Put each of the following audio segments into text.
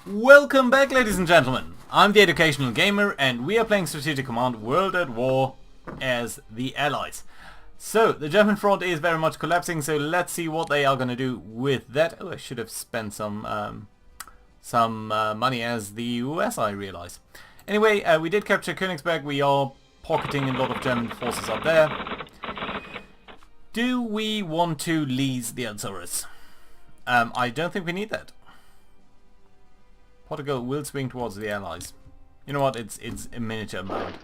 Welcome back, ladies and gentlemen. I'm the Educational Gamer and we are playing Strategic Command World at War as the Allies. So, the German front is very much collapsing, so let's see what they are going to do with that. Oh, I should have spent some money as the US, I realize. Anyway, we did capture Königsberg. We are pocketing a lot of German forces up there. Do we want to lease the Azores? I don't think we need that. Portugal will swing towards the Allies. You know what? It's a miniature amount.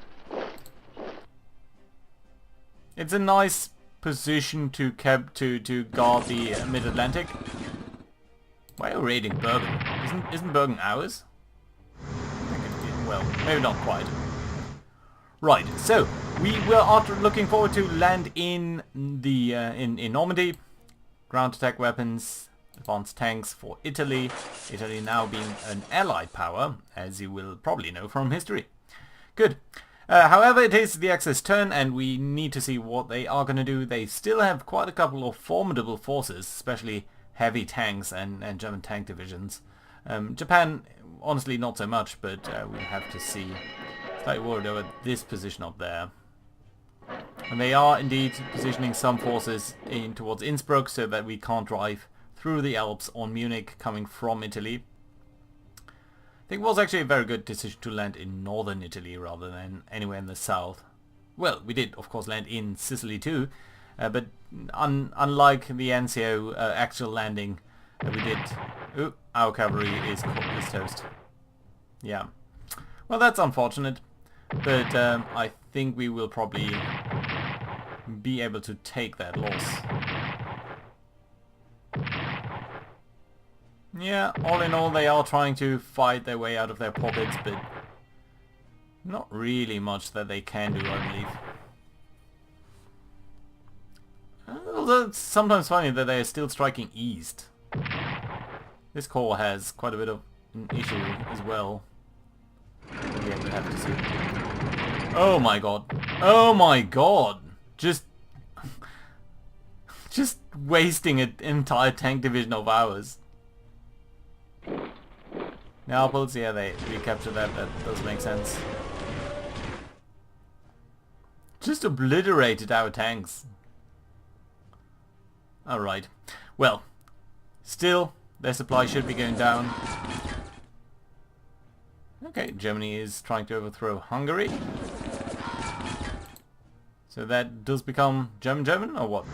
It's a nice position to guard the Mid-Atlantic. Why are we raiding Bergen? Isn't Bergen ours? I think it, well, maybe not quite. Right. So we are looking forward to land in the in Normandy. Ground attack weapons. Advanced tanks for Italy. Italy now being an allied power, as you will probably know from history. Good. However, it is the Axis turn and we need to see what they are going to do. They still have quite a couple of formidable forces, especially heavy tanks and German tank divisions. Japan, honestly, not so much, but we'll have to see. Slightly worried over this position up there. And they are indeed positioning some forces in towards Innsbruck so that we can't drive through the Alps on Munich coming from Italy. I think it was actually a very good decision to land in northern Italy rather than anywhere in the south. Well, we did of course land in Sicily too, but unlike the NCO actual landing we did... Ooh, our cavalry is toast. Yeah. Well, that's unfortunate, but I think we will probably be able to take that loss. Yeah, all in all they are trying to fight their way out of their pockets, but not really much that they can do, I believe. Although it's sometimes funny that they are still striking east. This corps has quite a bit of an issue as well. Yeah, we'll have to see. Oh my god. Oh my god! Just wasting an entire tank division of ours. Naples, yeah, they recaptured that. That does make sense. Just obliterated our tanks. Alright. Well, still, their supply should be going down. Okay, Germany is trying to overthrow Hungary. So that does become German, or what?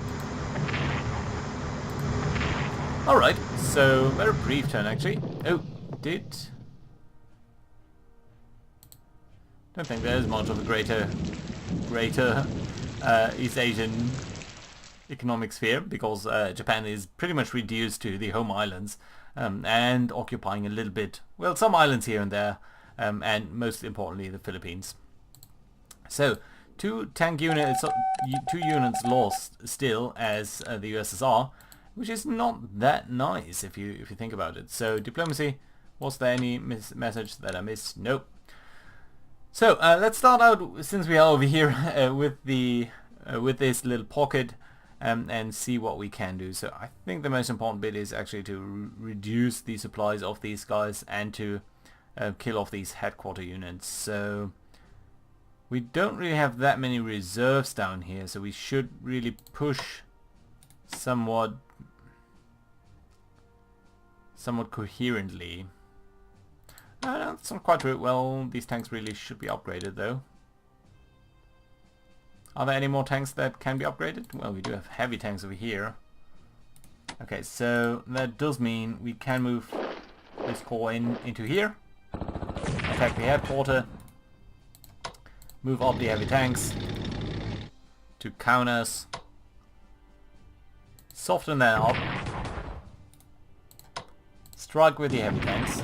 Alright, so very brief turn actually. Oh, don't think there's much of a greater East Asian economic sphere, because Japan is pretty much reduced to the home islands and occupying a little bit, well, some islands here and there, and most importantly the Philippines. So two units lost still as the USSR, which is not that nice if you think about it. So diplomacy, was there any message that I missed? Nope. So let's start out, since we are over here with this little pocket, and see what we can do. So I think the most important bit is actually to reduce the supplies of these guys and to kill off these headquarter units. So we don't really have that many reserves down here, so we should really push somewhat coherently. That's not quite true. Well, these tanks really should be upgraded though. Are there any more tanks that can be upgraded? Well, we do have heavy tanks over here. Okay, so that does mean we can move this corps into here, attack the headquarter, move up the heavy tanks to counters, soften that up, strike with the heavy tanks,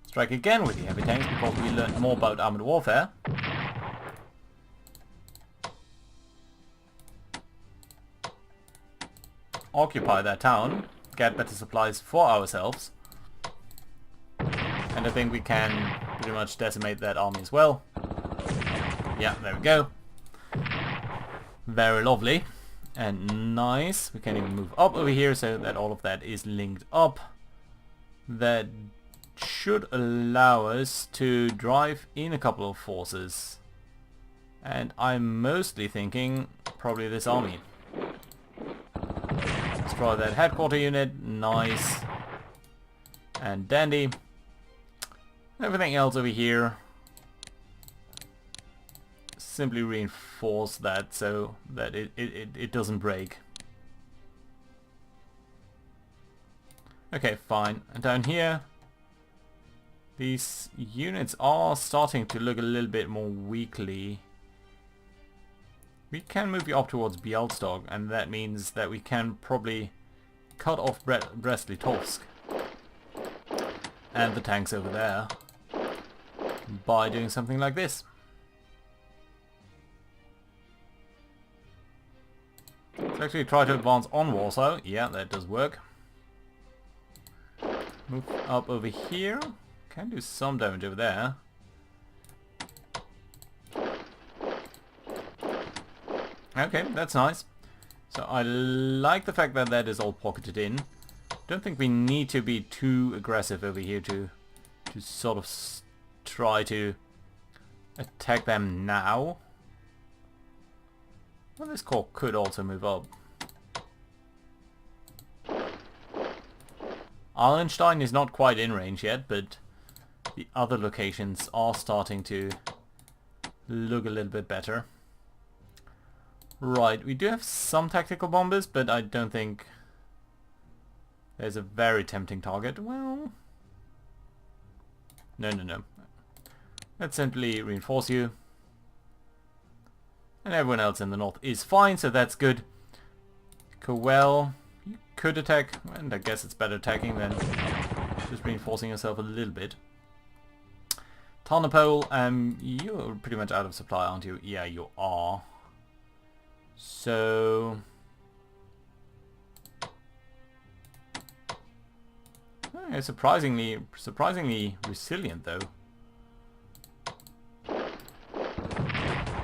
strike again with the heavy tanks because we learned more about armored warfare, occupy that town, get better supplies for ourselves, and I think we can pretty much decimate that army as well. Yeah, there we go. Very lovely and nice. We can even move up over here so that all of that is linked up. That should allow us to drive in a couple of forces. And I'm mostly thinking probably this army. Destroy that headquarter unit. Nice. And dandy. Everything else over here, simply reinforce that so that it doesn't break. Okay, fine. And down here, these units are starting to look a little bit more weakly. We can move you up towards Bialystok, and that means that we can probably cut off Brest-Litovsk and the tanks over there by doing something like this. Let's actually try to advance on Warsaw. Yeah, that does work. Move up over here. Can do some damage over there. Okay, that's nice. So I like the fact that that is all pocketed in. Don't think we need to be too aggressive over here to sort of try to attack them now. Well, this corps could also move up. Arlenstein is not quite in range yet, but the other locations are starting to look a little bit better. Right, we do have some tactical bombers, but I don't think there's a very tempting target. Well, no. Let's simply reinforce you. And everyone else in the north is fine, so that's good. Cowell, you could attack, and I guess it's better attacking than just reinforcing yourself a little bit. Tarnopol, you're pretty much out of supply, aren't you? Yeah, you are. So surprisingly resilient though.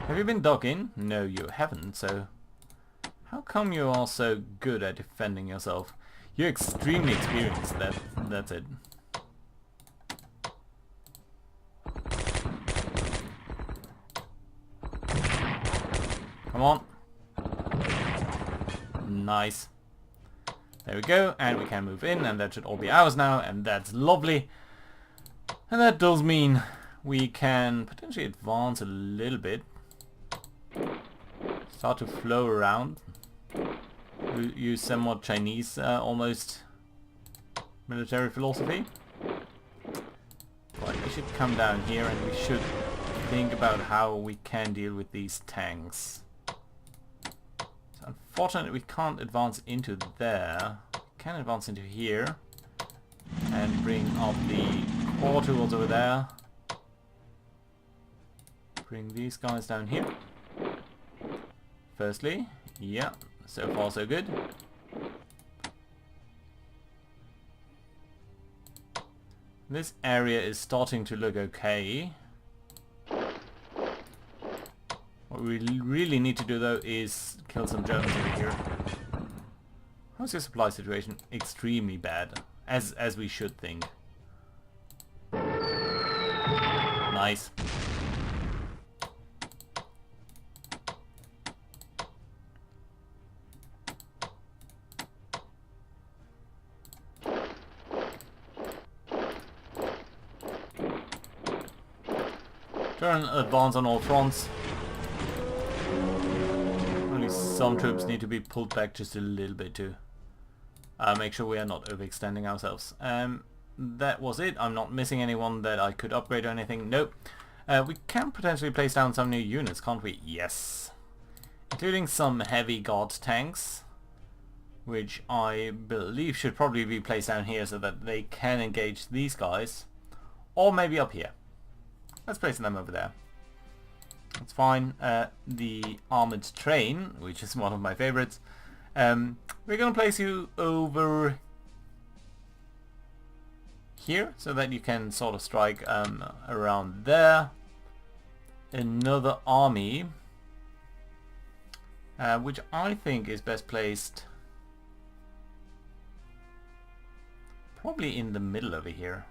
Have you been dug in? No, you haven't, so how come you are so good at defending yourself? You're extremely experienced, that's it. Come on. Nice. There we go, and we can move in, and that should all be ours now, and that's lovely. And that does mean we can potentially advance a little bit. Start to flow around. Use somewhat Chinese almost military philosophy. Right, we should come down here and we should think about how we can deal with these tanks. So unfortunately we can't advance into there. We can advance into here and bring up the core tools over there. Bring these guys down here. Firstly, yeah, so far so good. This area is starting to look okay. What we really need to do though is kill some Germans over here. How's your supply situation? Extremely bad, as we should think. Nice. Turn advance on all fronts. Only some troops need to be pulled back just a little bit to make sure we are not overextending ourselves. That was it. I'm not missing anyone that I could upgrade or anything. Nope. We can potentially place down some new units, can't we? Yes. Including some heavy guard tanks, which I believe should probably be placed down here so that they can engage these guys. Or maybe up here. Let's place them over there. That's fine. The armored train, which is one of my favorites. We're going to place you over here so that you can sort of strike around there. Another army, which I think is best placed probably in the middle over here.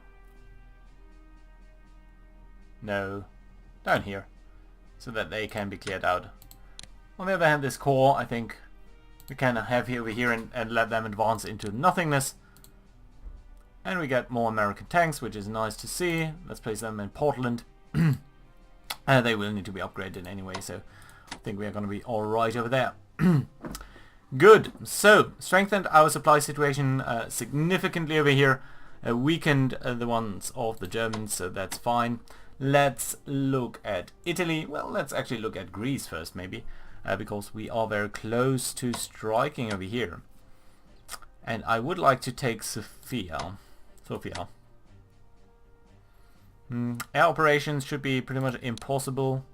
No, down here, so that they can be cleared out. On the other hand, this core, I think we can have here over here and let them advance into nothingness. And we get more American tanks, which is nice to see. Let's place them in Portland. They will need to be upgraded anyway, so I think we are going to be alright over there. Good. So, strengthened our supply situation significantly over here. Weakened the ones of the Germans, so that's fine. Let's look at Italy. Well, let's actually look at Greece first, maybe. Because we are very close to striking over here. And I would like to take Sofia. Air operations should be pretty much impossible.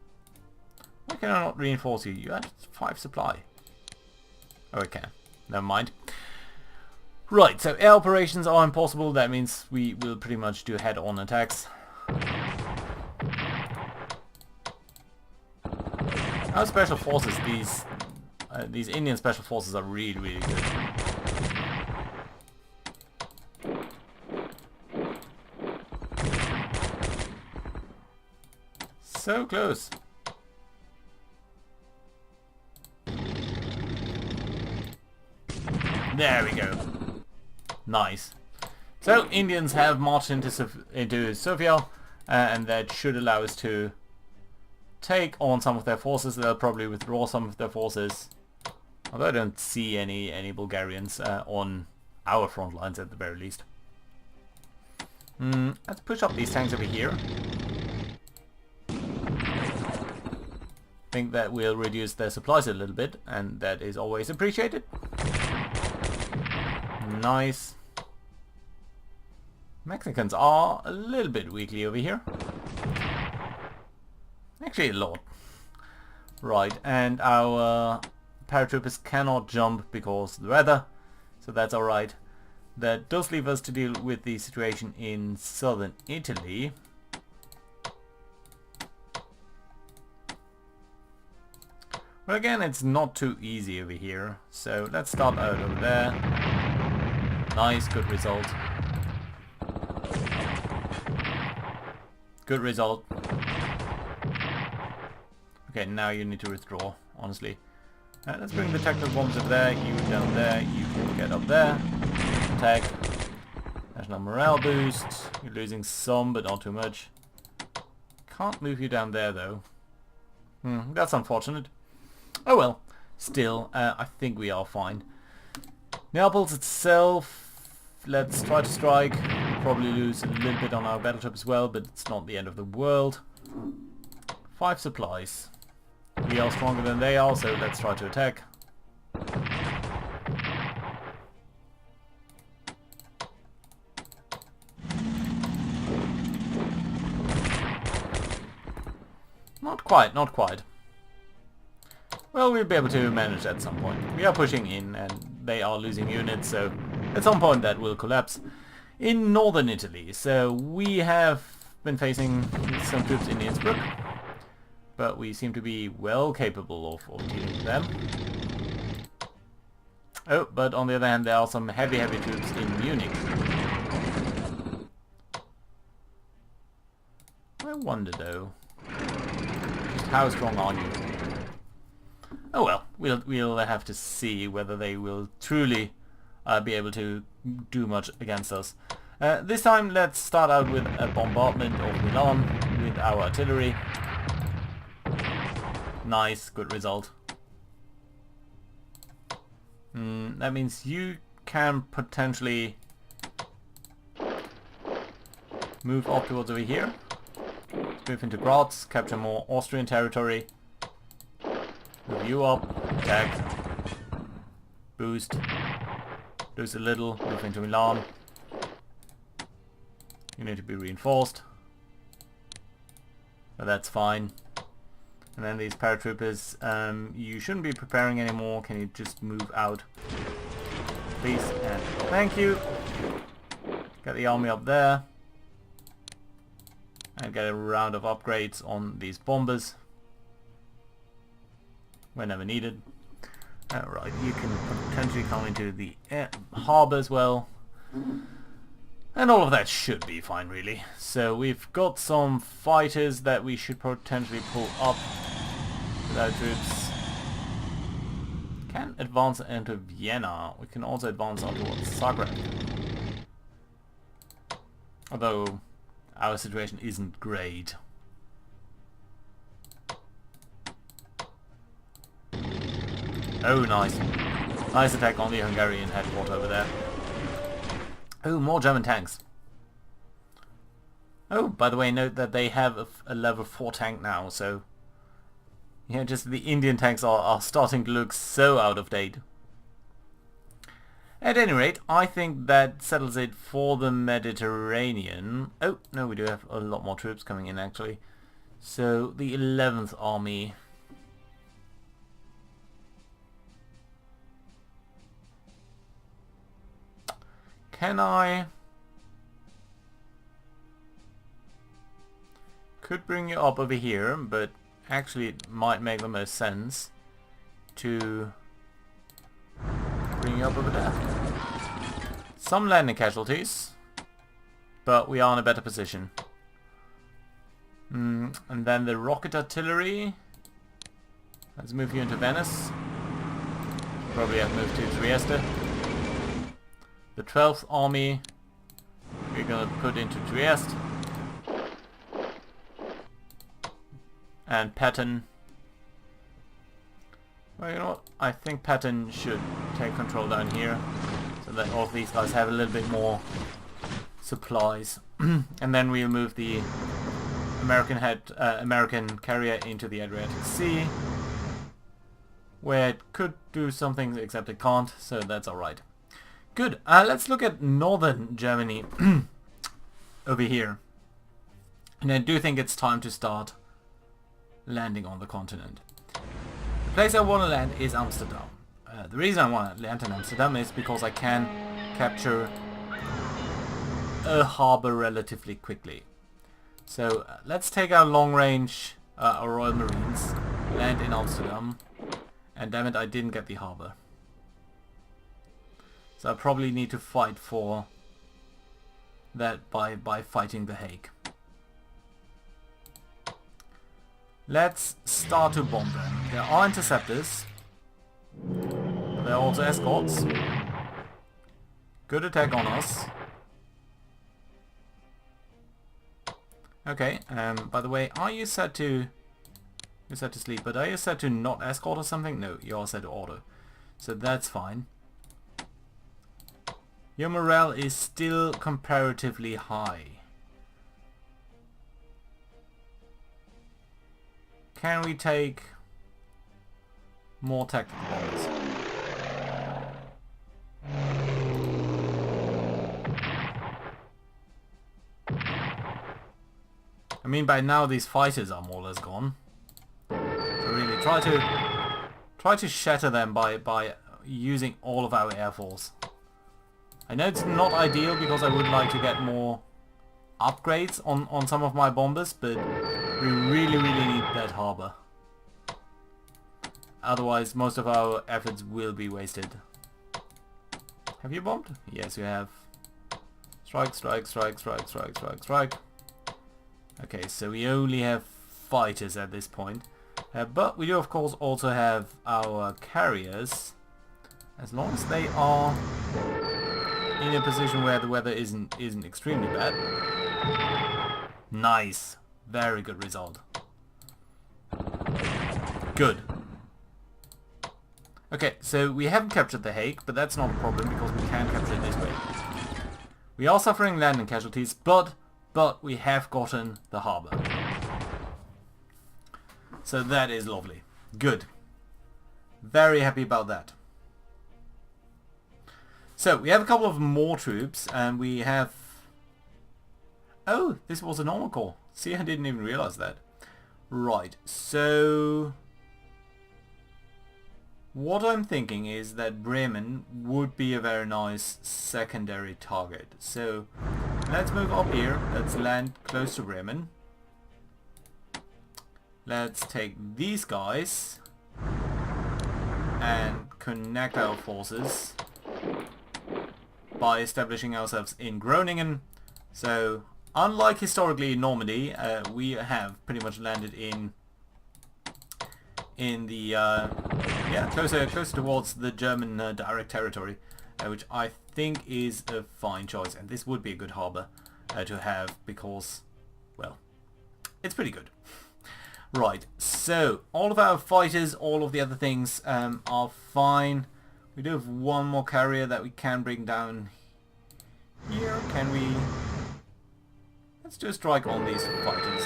Why can I not reinforce you? You had 5 supply. Oh, okay. Never mind. Right, so air operations are impossible. That means we will pretty much do head-on attacks. Our special forces, these Indian special forces are really, really good. So close. There we go. Nice. So Indians have marched into Sofia, and that should allow us to take on some of their forces. They'll probably withdraw some of their forces. Although I don't see any Bulgarians on our front lines at the very least. Let's push up these tanks over here. I think that will reduce their supplies a little bit, and that is always appreciated. Nice. Mexicans are a little bit weakly over here. Actually a lot. Right, and our paratroopers cannot jump because of the weather, so that's alright. That does leave us to deal with the situation in southern Italy. Well, again, it's not too easy over here, so let's start out over there. Nice, good result. Good result. Okay, now you need to withdraw, honestly. Let's bring the tactical bombs over there, you down there, you can get up there. Attack. National morale boost. You're losing some, but not too much. Can't move you down there, though. That's unfortunate. Oh well, still, I think we are fine. Naples itself, let's try to strike. Probably lose a little bit on our battleship as well, but it's not the end of the world. 5 supplies. We are stronger than they are, so let's try to attack. Not quite, not quite. Well, we'll be able to manage at some point. We are pushing in and they are losing units, so at some point that will collapse. In northern Italy, so we have been facing some troops in Innsbruck, but we seem to be well capable of dealing with them. Oh, but on the other hand there are some heavy troops in Munich. I wonder though, just how strong are you? Oh well, we'll have to see whether they will truly be able to do much against us. This time let's start out with a bombardment of Milan with our artillery. Nice, good result. That means you can potentially move up towards over here. Move into Graz, capture more Austrian territory. Move you up, attack, boost, lose a little, move into Milan. You need to be reinforced, but that's fine. And then these paratroopers, you shouldn't be preparing anymore. Can you just move out, please? And thank you. Get the army up there, and get a round of upgrades on these bombers whenever needed. Alright, you can potentially come into the harbour as well. And all of that should be fine, really. So we've got some fighters that we should potentially pull up with our troops. Can advance into Vienna. We can also advance on towards Zagreb. Although our situation isn't great. Oh, nice. Nice attack on the Hungarian headquarters over there. Oh, more German tanks. Oh, by the way, note that they have a level 4 tank now, so... Yeah, just the Indian tanks are starting to look so out of date. At any rate, I think that settles it for the Mediterranean. Oh, no, we do have a lot more troops coming in, actually. So, the 11th Army... Can I... Could bring you up over here, but actually it might make the most sense to bring you up over there. Some landing casualties, but we are in a better position. And then the rocket artillery. Let's move you into Venice. Probably have moved to Trieste. The 12th Army we're gonna put into Trieste. And Patton. Well, you know what? I think Patton should take control down here, so that all of these guys have a little bit more supplies. And then we'll move the American carrier into the Adriatic Sea, where it could do something, except it can't, so that's alright. Good. Let's look at northern Germany over here. And I do think it's time to start landing on the continent. The place I want to land is Amsterdam. The reason I want to land in Amsterdam is because I can capture a harbor relatively quickly. So let's take our long-range our Royal Marines, land in Amsterdam, and damn it, I didn't get the harbor. So I probably need to fight for that by fighting the Hague. Let's start to bomb them. There are interceptors. There are also escorts. Good attack on us. Okay, by the way, are you set to... You're set to sleep, but are you set to not escort or something? No, you are set to auto. So that's fine. Your morale is still comparatively high. Can we take more tactical bombs? I mean, by now these fighters are more or less gone. So really try to shatter them by using all of our air force. I know it's not ideal because I would like to get more upgrades on some of my bombers, but we really need that harbor. Otherwise most of our efforts will be wasted. Have you bombed? Yes, you have. Strike, strike, strike, strike, strike, strike, strike. Okay, so we only have fighters at this point. But we do of course also have our carriers. As long as they are in a position where the weather isn't extremely bad. Nice. Very good result. Good. Okay, so we haven't captured the Hague, but that's not a problem because we can capture it this way. We are suffering landing casualties, but we have gotten the harbor. So that is lovely. Good. Very happy about that. So we have a couple of more troops, and we have... Oh, this was a normal corps. See, I didn't even realize that. Right, so... What I'm thinking is that Bremen would be a very nice secondary target. So let's move up here. Let's land close to Bremen. Let's take these guys and connect our forces by establishing ourselves in Groningen So, unlike historically in Normandy, we have pretty much landed in the yeah, closer towards the German direct territory, which I think is a fine choice, and this would be a good harbour to have because, well, it's pretty good. Right, so all of our fighters, all of the other things are fine. We do have one more carrier that we can bring down here. Can we? Let's do a strike on these fighters.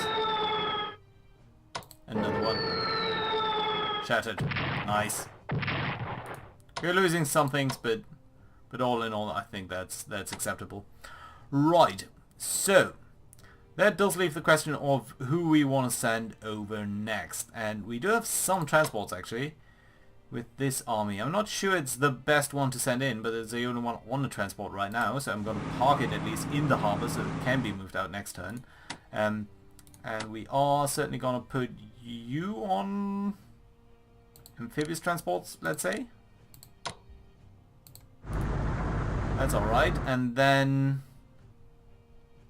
Another one. Shattered. Nice. We're losing some things, but all in all, I think that's acceptable. Right. So that does leave the question of who we want to send over next, and we do have some transports actually with this army. I'm not sure it's the best one to send in, but it's the only one on the transport right now, so I'm going to park it at least in the harbour so it can be moved out next turn. And we are certainly going to put you on amphibious transports, let's say. That's alright. And then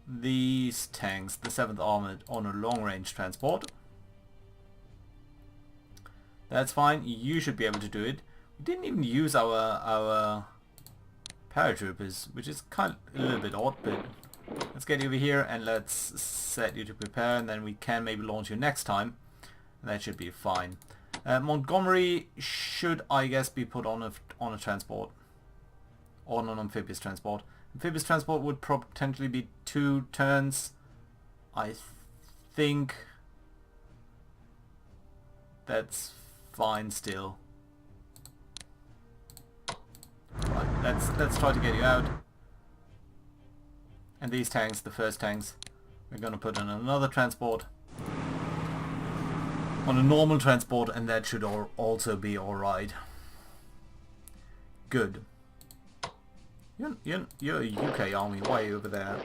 these tanks, the 7th Armoured, on a long-range transport. That's fine. You should be able to do it. We didn't even use our paratroopers, which is kind of a little bit odd, but let's get you over here and let's set you to prepare, and then we can maybe launch you next time. That should be fine. Montgomery should, I guess, be put on a transport, on an amphibious transport. Amphibious transport would potentially be 2 turns. I think that's fine still. Right, let's try to get you out. And these tanks, the first tanks, we're going to put on another transport, on a normal transport, and that should also be alright. Good. You're a UK army. Why are you over there?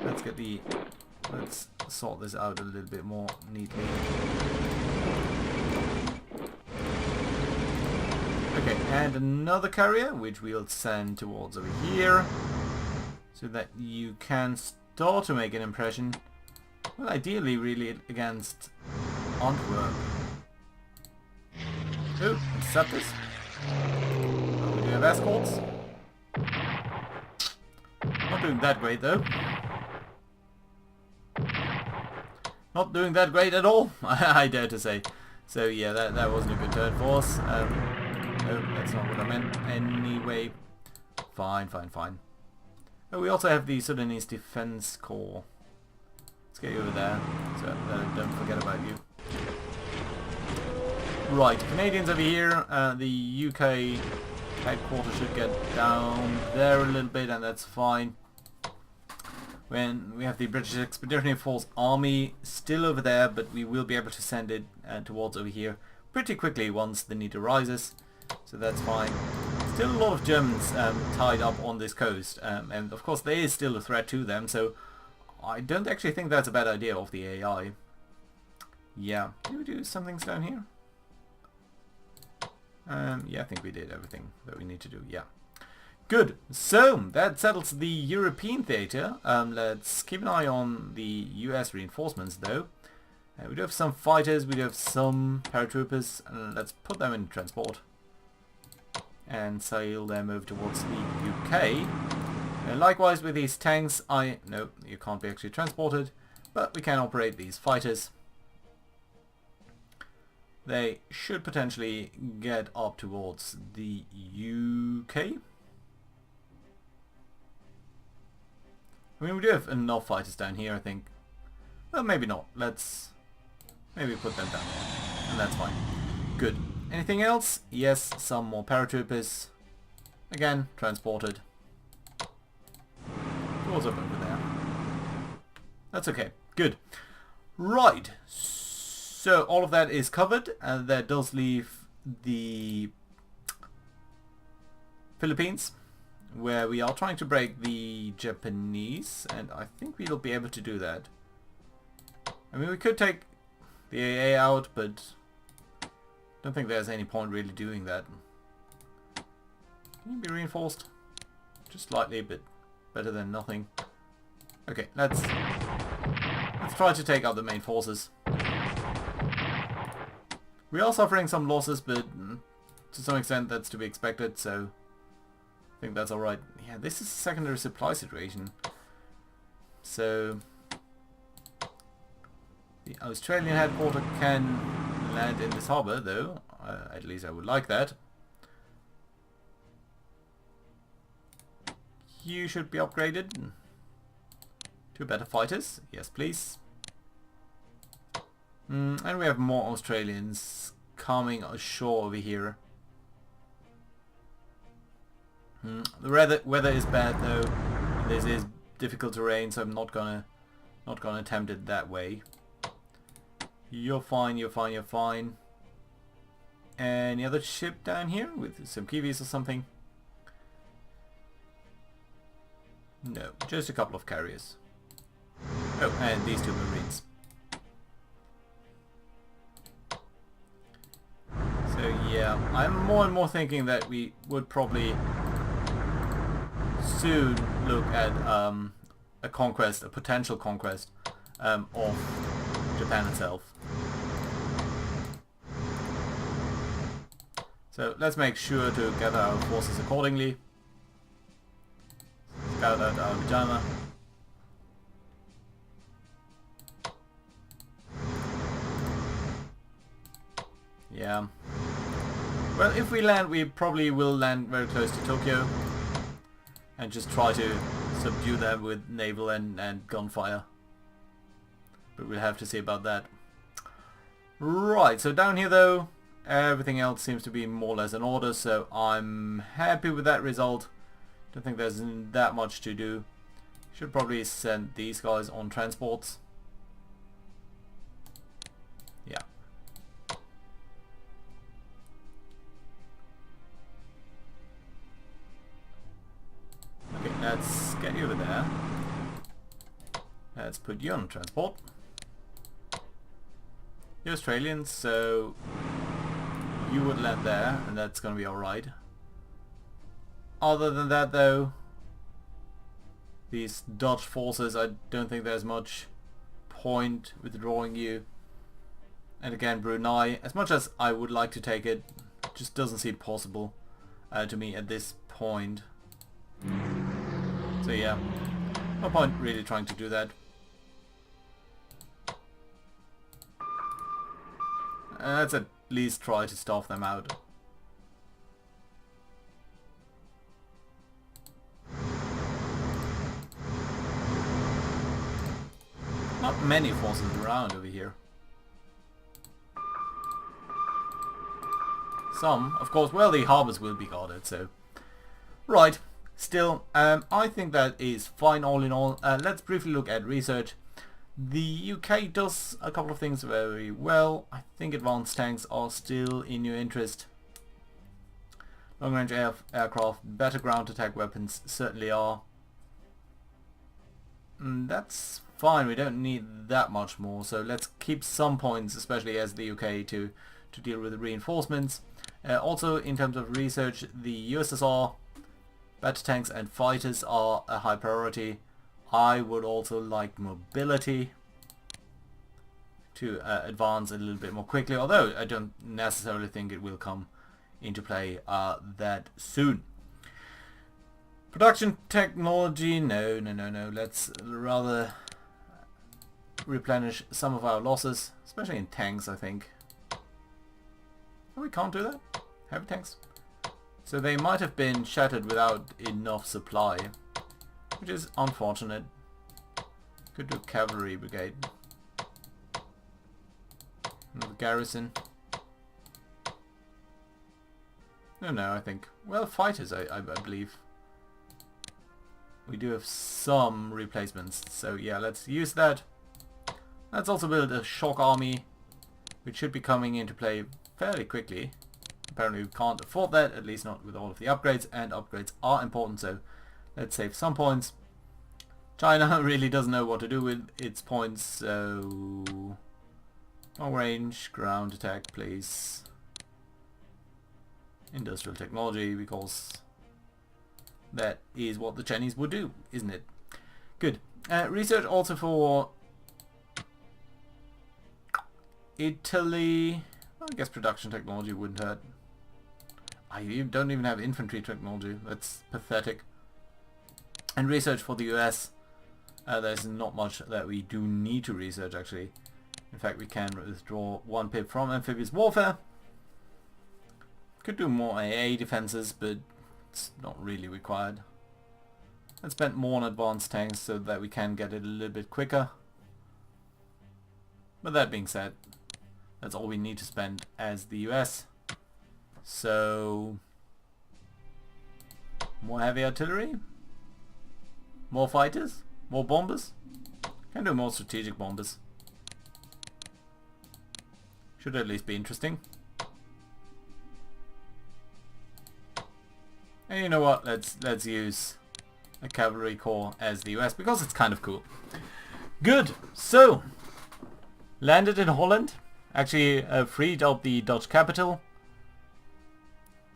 Let's sort this out a little bit more neatly. Okay, and another carrier, which we'll send towards over here, so that you can start to make an impression. Well, ideally, really, against Antwerp. Oh, interceptors. We do have escorts. Not doing that great though. Not doing that great at all, I dare to say. So yeah, that wasn't a good turn for us. No, that's not what I meant. Anyway, fine. Oh, we also have the Sudanese Defense Corps. Let's get you over there, so that I don't forget about you. Right, Canadians over here. The UK headquarters should get down there a little bit, and that's fine. When we have the British Expeditionary Force Army still over there, but we will be able to send it towards over here pretty quickly once the need arises, so that's fine. Still a lot of Germans tied up on this coast, and of course there is still a threat to them, so I don't actually think that's a bad idea of the AI. Yeah, did we do some things down here? Yeah, I think we did everything that we need to do, yeah. Good, so that settles the European theatre. Let's keep an eye on the US reinforcements though. We do have some fighters, we do have some paratroopers, and let's put them in transport and sail them over towards the UK. Likewise with these tanks, no, you can't be actually transported, but we can operate these fighters. They should potentially get up towards the UK. I mean, we do have enough fighters down here, I think. Well, maybe not. Let's maybe put them down there, and that's fine. Good. Anything else? Yes, some more paratroopers. Again, transported. Doors up over there. That's okay. Good. Right. So all of that is covered, and that does leave the Philippines, where we are trying to break the Japanese, and I think we'll be able to do that. I mean, we could take the AA out, but I don't think there's any point really doing that. Can you be reinforced? Just slightly, but better than nothing. Okay, let's try to take out the main forces. We are suffering some losses, but to some extent that's to be expected, so I think that's alright. Yeah, this is a secondary supply situation. So the Australian headquarters can land in this harbour, though. At least I would like that. You should be upgraded to better fighters. Yes, please. And we have more Australians coming ashore over here. The weather is bad though. This is difficult terrain, so I'm not gonna attempt it that way. You're fine, you're fine, you're fine. Any other ship down here with some Kiwis or something? No, just a couple of carriers. Oh, and these two Marines. So yeah, I'm more and more thinking that we would probably soon look at a conquest, a potential conquest of Japan itself. So let's make sure to gather our forces accordingly. Scout out our vagina. Yeah. Well, if we land, we probably will land very close to Tokyo. And just try to subdue them with naval and gunfire. But we'll have to see about that. Right, so down here though, everything else seems to be more or less in order, so I'm happy with that result. Don't think there's that much to do. Should probably send these guys on transports. Yeah. Okay, let's get you over there. Let's put you on transport. You're Australian, so you would land there, and that's gonna be alright. Other than that though, these Dutch forces, I don't think there's much point withdrawing you. And again, Brunei, as much as I would like to take it, just doesn't seem possible to me at this point. So yeah, no point really trying to do that. Let's at least try to starve them out. Not many forces around over here. Some, of course, well, the harbours will be guarded, so... Right, still, I think that is fine all in all. Let's briefly look at research. The UK does a couple of things very well. I think advanced tanks are still in your interest. Long-range aircraft, better ground attack weapons certainly are. That's fine, we don't need that much more, so let's keep some points, especially as the UK, to deal with the reinforcements. Also, in terms of research, the USSR, better tanks and fighters are a high priority. I would also like mobility to advance a little bit more quickly, although I don't necessarily think it will come into play that soon. Production technology, no. Let's rather replenish some of our losses, especially in tanks, I think. Oh, we can't do that? Heavy tanks? So they might have been shattered without enough supply, which is unfortunate. Could do cavalry brigade. The garrison. No, I think. Well, fighters, I believe. We do have some replacements, so yeah, let's use that. Let's also build a shock army, which should be coming into play fairly quickly. Apparently we can't afford that, at least not with all of the upgrades, and upgrades are important, so let's save some points. China really doesn't know what to do with its points, so long range, ground attack please. Industrial technology, because that is what the Chinese would do, isn't it? Good. Research also for Italy. Well, I guess production technology wouldn't hurt. I don't even have infantry technology. That's pathetic. And research for the US. There's not much that we do need to research, actually. In fact, we can withdraw 1 pip from amphibious warfare. Could do more AA defenses, but it's not really required. Let's spend more on advanced tanks so that we can get it a little bit quicker. But that being said, that's all we need to spend as the US. So, more heavy artillery, more fighters, more bombers. Can do more strategic bombers. Should at least be interesting. And you know what? Let's use a cavalry corps as the US because it's kind of cool. Good. So, landed in Holland. Actually, freed up the Dutch capital.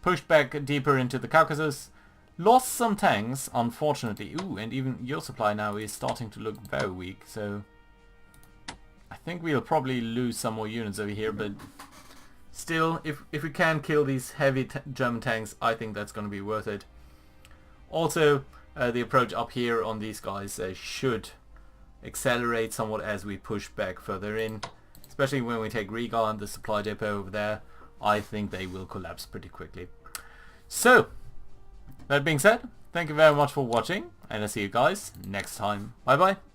Pushed back deeper into the Caucasus. Lost some tanks, unfortunately. Ooh, and even your supply now is starting to look very weak. So, I think we'll probably lose some more units over here, but still, if we can kill these heavy German tanks, I think that's going to be worth it. Also, the approach up here on these guys should accelerate somewhat as we push back further in. Especially when we take Riga and the supply depot over there. I think they will collapse pretty quickly. So, that being said, thank you very much for watching, and I'll see you guys next time. Bye bye.